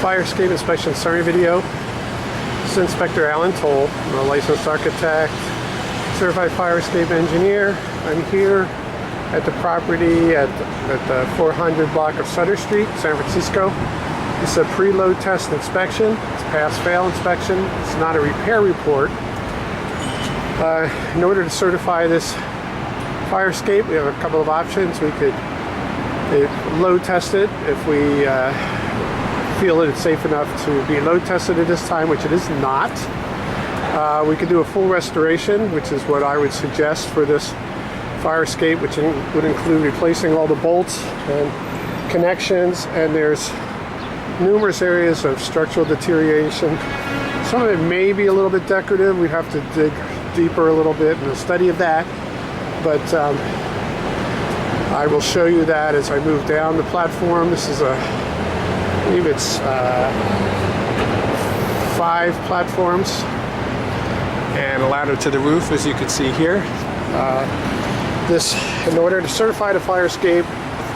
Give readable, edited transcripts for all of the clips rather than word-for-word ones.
fire escape inspection summary video. This is Inspector Alan Toll. I'm a licensed architect, certified fire escape engineer. I'm here at the property at the 400 block of Sutter Street, San Francisco. This is a preload test inspection. It's a pass-fail inspection. It's not a repair report. In order to certify this fire escape, we have a couple of options. We could load test it if we feel that it's safe enough to be load tested at this time, which it is not. We could do a full restoration, which is what I would suggest for this fire escape, which would include replacing all the bolts and connections, and there's numerous areas of structural deterioration. Some of it may be a little bit decorative. We'd have to dig deeper a little bit in the study of that, but I will show you that as I move down the platform. This is I believe it's 5 platforms and a ladder to the roof, as you can see here. In order to certify the fire escape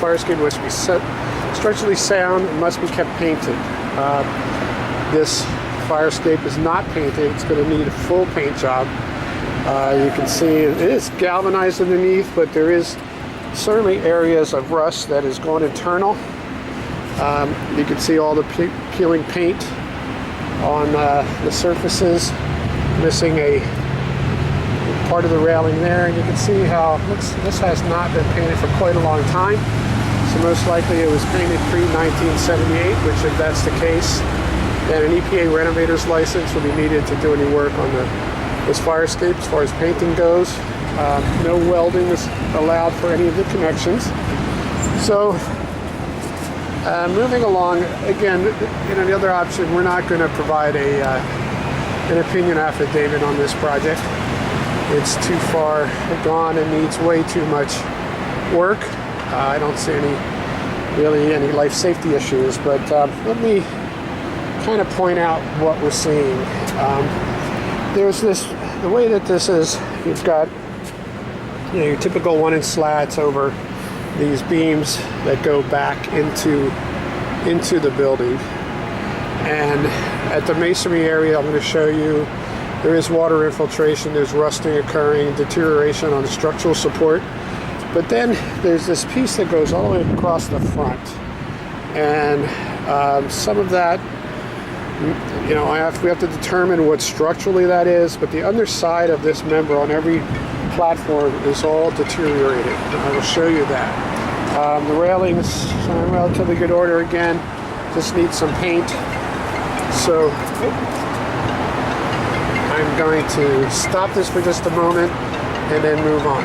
must be structurally sound and must be kept painted. This fire escape is not painted. It's going to need a full paint job. You can see it is galvanized underneath, but there is certainly areas of rust that has gone internal. You can see all the peeling paint on the surfaces, missing a part of the railing there, and you can see how this has not been painted for quite a long time. So most likely it was painted pre-1978, which if that's the case, then an EPA renovator's license will be needed to do any work on this fire escape as far as painting goes. No welding is allowed for any of the connections. So moving along, again, the other option, we're not going to provide an opinion affidavit on this project. It's too far gone and needs way too much work. I don't see any life safety issues, but let me kind of point out what we're seeing. There's the way that this is, you've got your typical 1-inch slats over these beams that go back into the building. And at the masonry area, I'm going to show you, there is water infiltration, there's rusting occurring, deterioration on the structural support. But then there's this piece that goes all the way across the front. And some of that, we have to determine what structurally that is, but the underside of this member on every platform is all deteriorated. I will show you that. The railings are in relatively good order again, just need some paint. So I'm going to stop this for just a moment and then move on.